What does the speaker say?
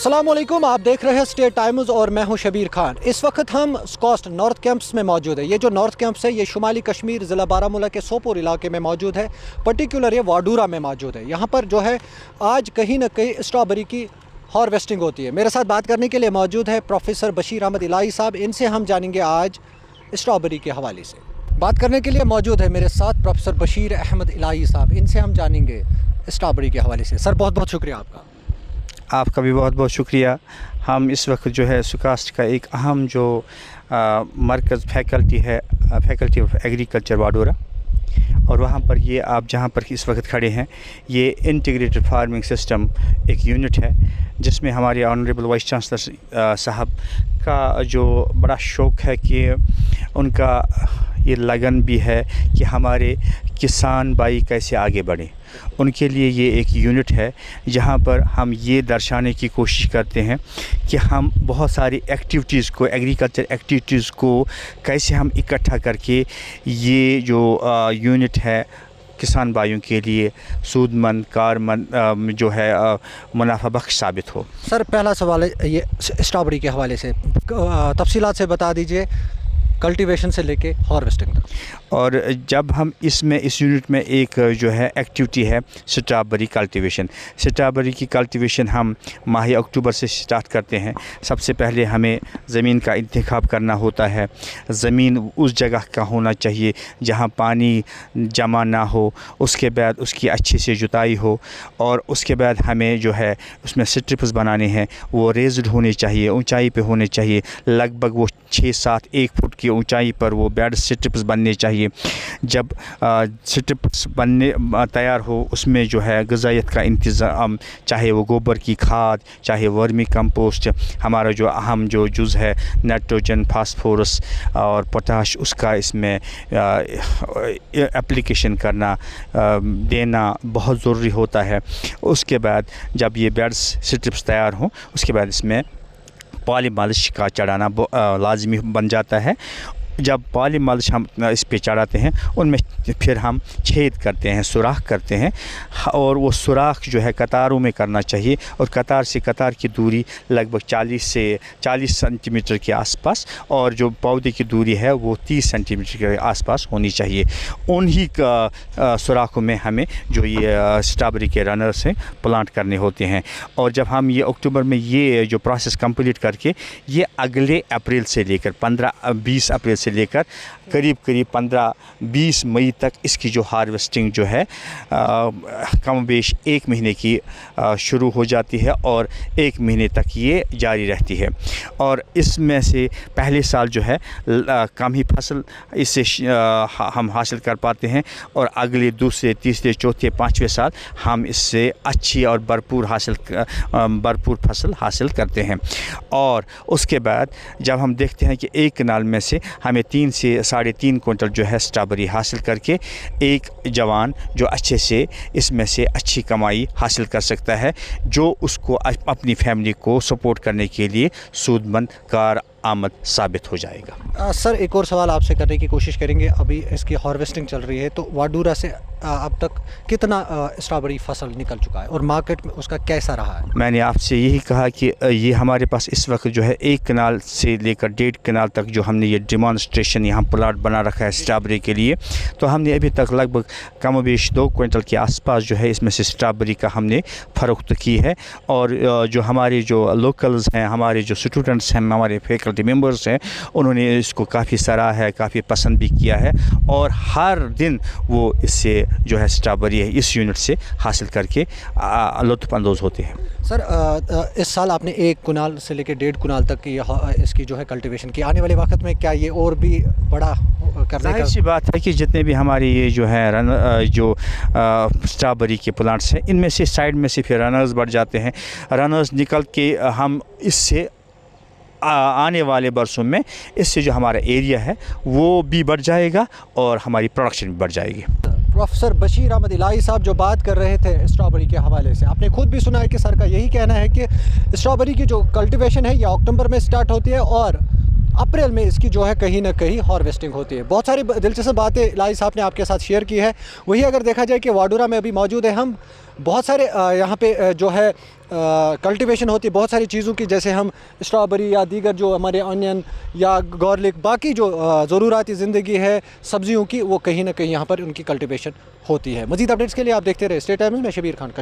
अस्सलाम वालेकुम, आप देख रहे हैं स्टेट टाइम्स और मैं हूं शबीर खान। इस वक्त हम स्कॉस्ट नॉर्थ कैंप्स में मौजूद है। ये जो नॉर्थ कैंप्स है ये शुमाली कश्मीर ज़िला बारामूला के सोपोर इलाके में मौजूद है, पर्टिकुलर ये वाडूरा में मौजूद है। यहाँ पर जो है आज कहीं ना कहीं स्ट्रॉबेरी की हार्वेस्टिंग होती है। मेरे साथ बात करने के लिए मौजूद है प्रोफेसर बशीर अहमद इलाही साहब। इनसे हम जानेंगे आज स्ट्रॉबेरी के हवाले से। बात करने के लिए मौजूद है मेरे साथ प्रोफेसर बशीर अहमद इलाही साहब। इनसे हम जानेंगे स्ट्रॉबेरी के हवाले से। सर बहुत बहुत शुक्रिया आपका। आपका भी बहुत बहुत शुक्रिया। हम इस वक्त जो है सुकास्ट का एक अहम जो मरकज़ फैकल्टी है, फैकल्टी ऑफ एग्रीकल्चर वाडूरा, और वहाँ पर ये आप जहाँ पर इस वक्त खड़े हैं ये इंटीग्रेटेड फार्मिंग सिस्टम एक यूनिट है जिसमें हमारे ऑनरेबल वाइस चांसलर साहब का जो बड़ा शौक़ है कि उनका ये लगन भी है कि हमारे किसान भाई कैसे आगे बढ़ें। उनके लिए ये एक यूनिट है जहाँ पर हम ये दर्शाने की कोशिश करते हैं कि हम बहुत सारी एक्टिविटीज़ को, एग्रीकल्चर एक्टिविटीज़ को कैसे हम इकट्ठा करके ये जो यूनिट है किसान भाइयों के लिए सूदमंद, कारमंद जो है मुनाफा बख्श साबित हो। सर पहला सवाल है ये स्ट्रॉबेरी के हवाले से, तफसीलात से बता दीजिए, कल्टीवेशन से लेके हार्वेस्टिंग तक। और जब हम इसमें इस यूनिट में एक जो है एक्टिविटी है स्ट्रॉबेरी कल्टीवेशन। स्ट्रॉबेरी की कल्टीवेशन हम माह अक्टूबर से स्टार्ट करते हैं। सबसे पहले हमें ज़मीन का इंतखाब करना होता है। ज़मीन उस जगह का होना चाहिए जहां पानी जमा ना हो, उसके बाद उसकी अच्छे से जुताई हो, और उसके बाद हमें जो है उसमें स्ट्रिप्स बनाने हैं। वो रेज्ड होने चाहिए, ऊंचाई पे होने चाहिए, लगभग वो 6-7 1 फुट की ऊंचाई पर वो बेड स्ट्रिप्स बनने चाहिए। जब स्ट्रिप्स बनने तैयार हो उसमें जो है ग़िज़ाइयत का इंतज़ाम, चाहे वो गोबर की खाद, चाहे वर्मी कंपोस्ट, हमारा जो अहम जो जुज़ है नाइट्रोजन, फास्फोरस और पोटाश, उसका इसमें एप्लीकेशन करना, देना बहुत ज़रूरी होता है। उसके बाद जब ये बेड्स स्ट्रिप्स तैयार हों उसके बाद इसमें पॉली मालिश का चढ़ाना लाजमी बन जाता है। जब पॉली मालिश हम इस पे चढ़ाते हैं उनमें फिर हम छेद करते हैं, सुराख करते हैं, और वो सुराख जो है कतारों में करना चाहिए, और कतार से कतार की दूरी लगभग 40 से 40 सेंटीमीटर के आसपास, और जो पौधे की दूरी है वो 30 सेंटीमीटर के आसपास होनी चाहिए। उन्हीं सुराखों में हमें जो ये स्ट्रॉबेरी के रनर्स हैं प्लांट करने होते हैं। और जब हम ये अक्टूबर में ये जो प्रोसेस कंप्लीट करके ये अगले अप्रैल से लेकर 15-20 अप्रैल से लेकर करीब 15-20 मई तक इसकी जो हार्वेस्टिंग जो है कम बेश 1 महीने की शुरू हो जाती है और 1 महीने तक ये जारी रहती है। और इसमें से पहले साल जो है कम ही फसल इससे हम हासिल कर पाते हैं, और अगले दूसरे, तीसरे, चौथे, 5वें साल हम इससे अच्छी और भरपूर फसल हासिल करते हैं। और उसके बाद जब हम देखते हैं कि एक कनाल में से हमें 3 से 3.5 क्विंटल जो है स्ट्रॉबेरी हासिल करके एक जवान जो अच्छे से इसमें से अच्छी कमाई हासिल कर सकता है, जो उसको अपनी फैमिली को सपोर्ट करने के लिए सूदमंद कार आमद साबित हो जाएगा। सर एक और सवाल आपसे करने की कोशिश करेंगे। अभी इसकी हार्वेस्टिंग चल रही है, तो वाडूरा से अब तक कितना स्ट्रॉबेरी फसल निकल चुका है और मार्केट में उसका कैसा रहा है? मैंने आपसे यही कहा कि ये हमारे पास इस वक्त जो है 1 कनाल से लेकर 1.5 कनाल तक जो हमने ये डिमॉन्स्ट्रेशन यहाँ प्लाट बना रखा है स्ट्रॉबेरी के लिए, तो हमने अभी तक लगभग कम बेश 2 क्विंटल के आसपास जो है इसमें से स्ट्रॉबेरी का हमने फ़रोख्त की है। और जो हमारे जो लोकल्स हैं, हमारे जो स्टूडेंट्स हैं, हमारे फैकल्टी मेंबर्स हैं, उन्होंने इसको काफ़ी सराहा है, काफ़ी पसंद भी किया है, और हर दिन वो इससे जो है स्ट्रॉबेरी है इस यूनिट से हासिल करके लुत्फ़अंदोज़ होते हैं। सर इस साल आपने 1 कुनाल से लेकर 1.5 कुनाल तक की इसकी जो है कल्टीवेशन की। आने वाले वक्त में क्या ये और भी बड़ा करने का? ऐसी बात है कि जितने भी हमारे ये जो है जो स्ट्रॉबेरी के प्लांट्स हैं इनमें से साइड में से फिर रनर्स बढ़ जाते हैं। रनर्स निकल के हम इससे आने वाले बरसों में इससे जो हमारा एरिया है वो भी बढ़ जाएगा और हमारी प्रोडक्शन भी बढ़ जाएगी। प्रोफेसर बशीर अहमद इलाही साहब जो बात कर रहे थे स्ट्रॉबेरी के हवाले से, आपने खुद भी सुना है कि सर का यही कहना है कि स्ट्रॉबेरी की जो कल्टीवेशन है ये अक्टूबर में स्टार्ट होती है और अप्रैल में इसकी जो है कहीं ना कहीं हार्वेस्टिंग होती है। बहुत सारी दिलचस्प बातें इलाही साहब ने आपके साथ शेयर की है। वही अगर देखा जाए कि वाडूरा में अभी मौजूद है हम, बहुत सारे यहाँ पे जो है कल्टीवेशन होती है बहुत सारी चीज़ों की, जैसे हम स्ट्रॉबेरी या दीगर जो हमारे ऑनियन या गार्लिक बाकी जो ज़रूराती ज़िंदगी है सब्जियों की, वो कहीं ना कहीं यहाँ पर उनकी कल्टीवेशन होती है। मज़ीद अपडेट्स के लिए आप देखते रहे स्टेट टाइम्स में। शबीर खान का